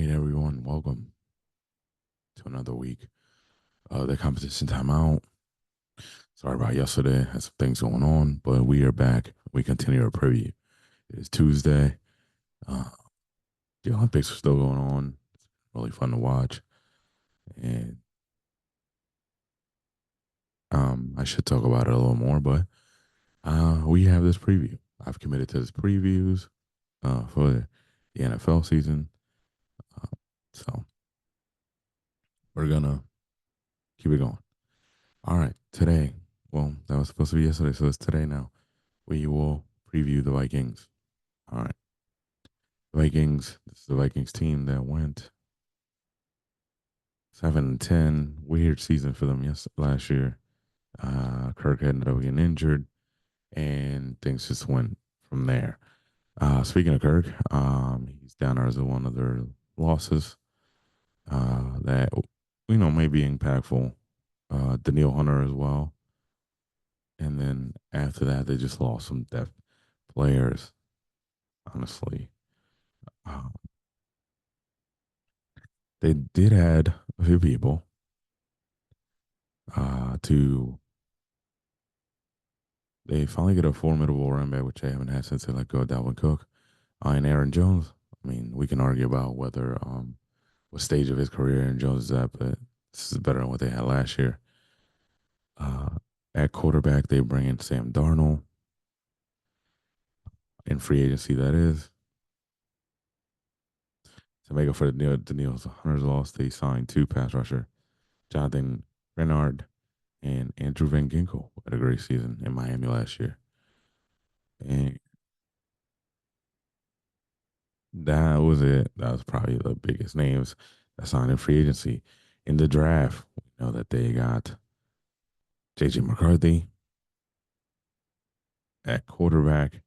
right, everyone, welcome to another week of the competition timeout. Sorry about yesterday, had some things going on, but we are back. We continue our preview. It is Tuesday. Uh, the Olympics are still going on. It's really fun to watch, and I should talk about it a little more, but we have this preview. I've committed to this previews for the NFL season, uh, so we're gonna keep it going. All right, today. Well, that was supposed to be yesterday, so it's today now. We will preview the Vikings. All right. Vikings. This is the Vikings team that went 7-10. Weird season for them last year. Kirk ended up getting injured and things just went from there. Speaking of Kirk, he's down as one of their losses that may be impactful. Daniil Hunter as well. And then after that, they just lost some depth players, honestly. Uh, they did add a few people to they finally get a formidable running back, which they haven't had since they let go of Dalvin Cook. And Aaron Jones. I mean, we can argue about whether what stage of his career Aaron Jones is at, but this is better than what they had last year. Uh, at quarterback, they bring in Sam Darnold in free agency. That is to make up for the Hunter's loss. They signed two pass rusher, Jonathan Renard and Andrew Van Ginkel, had a great season in Miami last year. And that was it. That was probably the biggest names that signed in free agency. In the draft, we know that they got JJ McCarthy at quarterback.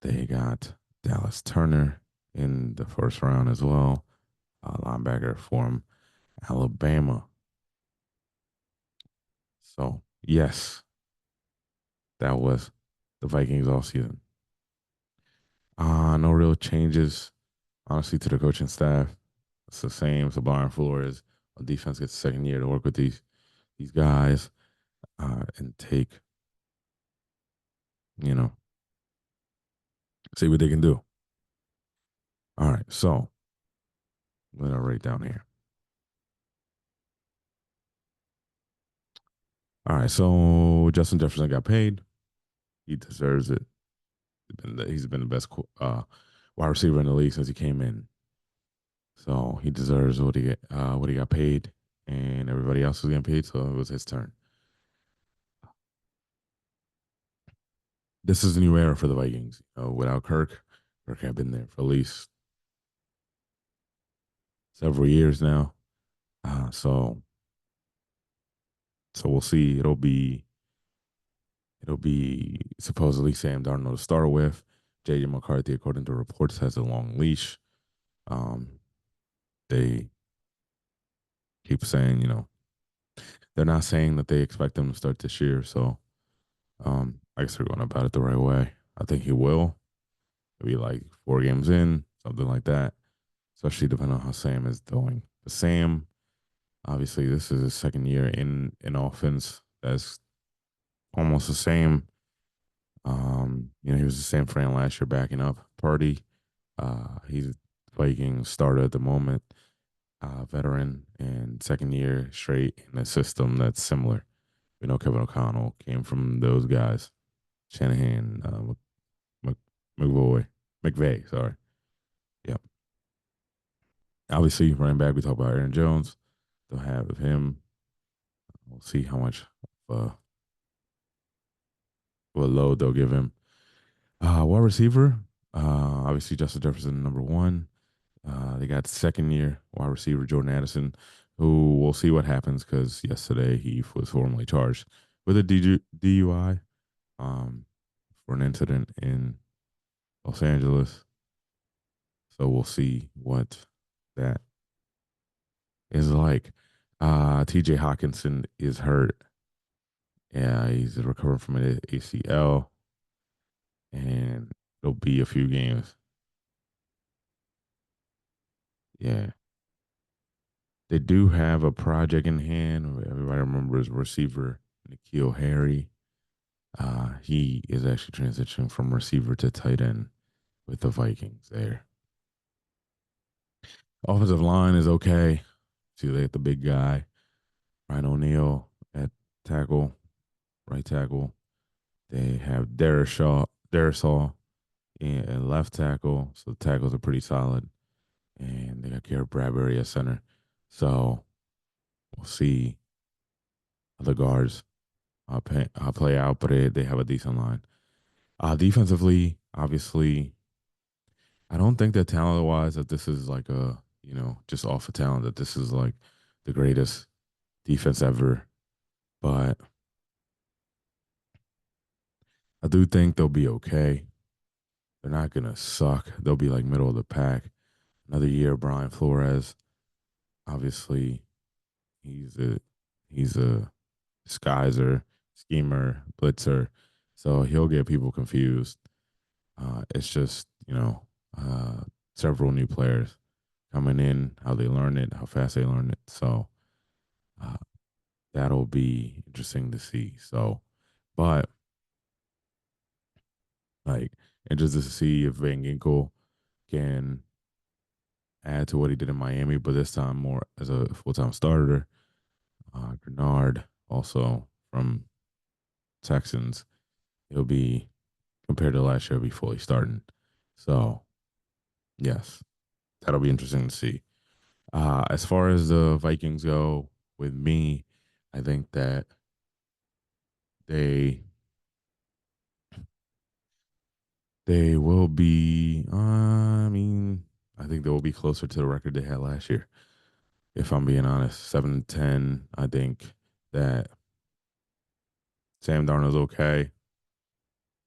They got Dallas Turner in the first round as well, linebacker from Alabama. So, yes, that was the Vikings all season. No real changes, honestly, to the coaching staff. It's the same. So Brian Flores on defense gets a second year to work with these guys and take, you know, see what they can do. All right, so I'm gonna write down here. All right, so Justin Jefferson got paid. He deserves it. He's been the best wide receiver in the league since he came in. So he deserves what he got paid, and everybody else was getting paid. So it was his turn. This is a new era for the Vikings. Without Kirk, Kirk had been there for at least several years now. So we'll see. It'll be supposedly Sam Darnold to start with. JJ McCarthy, according to reports, has a long leash. Um, they keep saying, they're not saying that they expect him to start this year. So I guess they're going about it the right way. I think he will. Maybe like 4 games in, something like that. Especially depending on how Sam is doing. But Sam, obviously, this is his second year in offense. That's almost the same. He was the same friend last year backing up Party. He's Viking starter at the moment, veteran and second year straight in a system that's similar. We know Kevin O'Connell came from those guys. Shanahan, Mc, McVoy, McVay, sorry. Yep. Obviously, running back, we talk about Aaron Jones. They'll have him. We'll see how much uh, what load they'll give him. Wide receiver, obviously Justin Jefferson, number one. They got second year wide receiver Jordan Addison, who we'll see what happens because yesterday he was formally charged with a DUI for an incident in Los Angeles. So we'll see what that is like. TJ Hawkinson is hurt. Yeah, he's recovering from an ACL, and it'll be a few games. Yeah, they do have a project in hand. Everybody remembers receiver N'Keal Harry. He is actually transitioning from receiver to tight end with the Vikings there. Offensive line is okay. See, they got the big guy, Ryan O'Neal at tackle, right tackle. They have Darisaw and left tackle. So the tackles are pretty solid. And they got Garrett Bradbury at center. So we'll see how the guards play out, but they have a decent line. Defensively, obviously, I don't think that talent wise that this is like a, just off of talent that this is like the greatest defense ever. But I do think they'll be okay. They're not gonna suck. They'll be like middle of the pack. Another year, Brian Flores. Obviously, he's a he's a disguiser, schemer, blitzer. So he'll get people confused. It's just, several new players coming in, how they learn it, how fast they learn it. So uh, that'll be interesting to see. So, but like, interested to see if Van Ginkel can add to what he did in Miami, but this time more as a full time starter. Grenard also from Texans. He'll be compared to last year, he'll be fully starting. So yes, that'll be interesting to see. As far as the Vikings go, with me, I think that they they will be. I mean, I think they will be closer to the record they had last year. If I'm being honest, 7-10. I think that Sam Darnold's okay,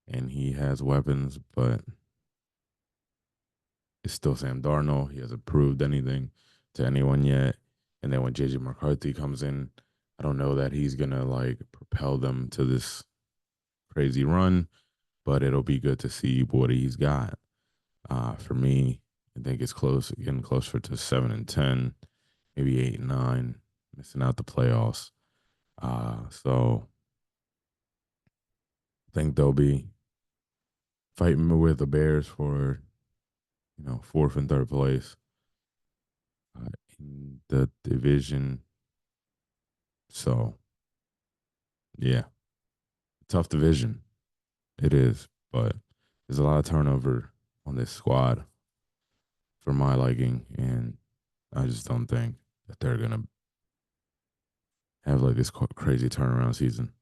and he has weapons, but it's still Sam Darnold. He hasn't proved anything to anyone yet. And then when JJ McCarthy comes in, I don't know that he's gonna like propel them to this crazy run, but it'll be good to see what he's got. For me, I think it's close, getting closer to 7-10, maybe 8-9, missing out the playoffs. So I think they'll be fighting with the Bears for fourth and third place in the division. So yeah, tough division. It is, but there's a lot of turnover on this squad for my liking, and I just don't think that they're gonna have like this crazy turnaround season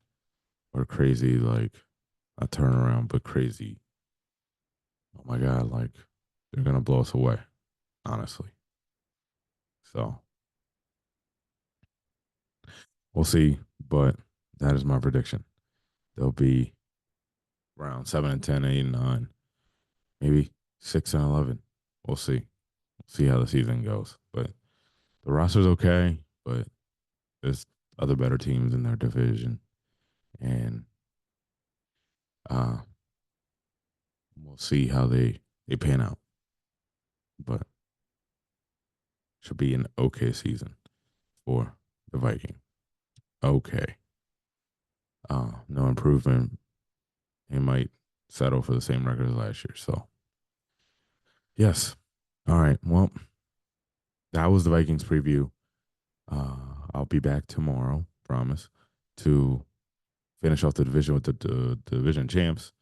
or crazy like a turnaround, but crazy. Oh my god, like they're gonna blow us away, honestly. So we'll see, but that is my prediction. They'll be around 7-10, 8-9, maybe 6-11. We'll see. We'll see how the season goes. But the roster's okay, but there's other better teams in their division, and uh, we'll see how they pan out. But should be an okay season for the Viking. Okay, no improvement. He might settle for the same record as last year. So yes, all right. Well, that was the Vikings preview. I'll be back tomorrow, promise, to finish off the division with the division champs,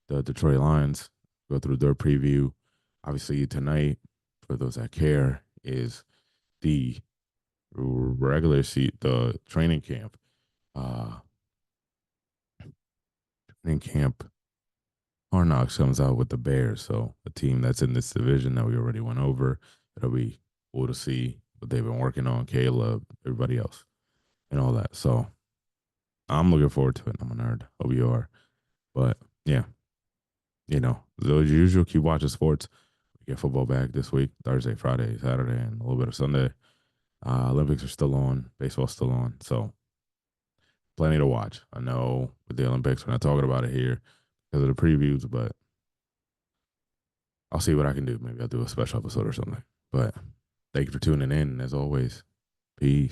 the Detroit Lions. Go through their preview. Obviously, tonight, for those that care, is the regular seat, the training camp. Uh, Training camp. Hard Knocks comes out with the Bears, so a team that's in this division that we already went over. It'll be cool to see what they've been working on, Caleb, everybody else, and all that. So I'm looking forward to it. I'm a nerd. Hope you are. But yeah, as usual, keep watching sports. We get football back this week, Thursday, Friday, Saturday, and a little bit of Sunday. Olympics are still on, baseball's still on. So plenty to watch. I know with the Olympics, we're not talking about it here because of the previews, but I'll see what I can do. Maybe I'll do a special episode or something. But Thank you for tuning in. As always, peace.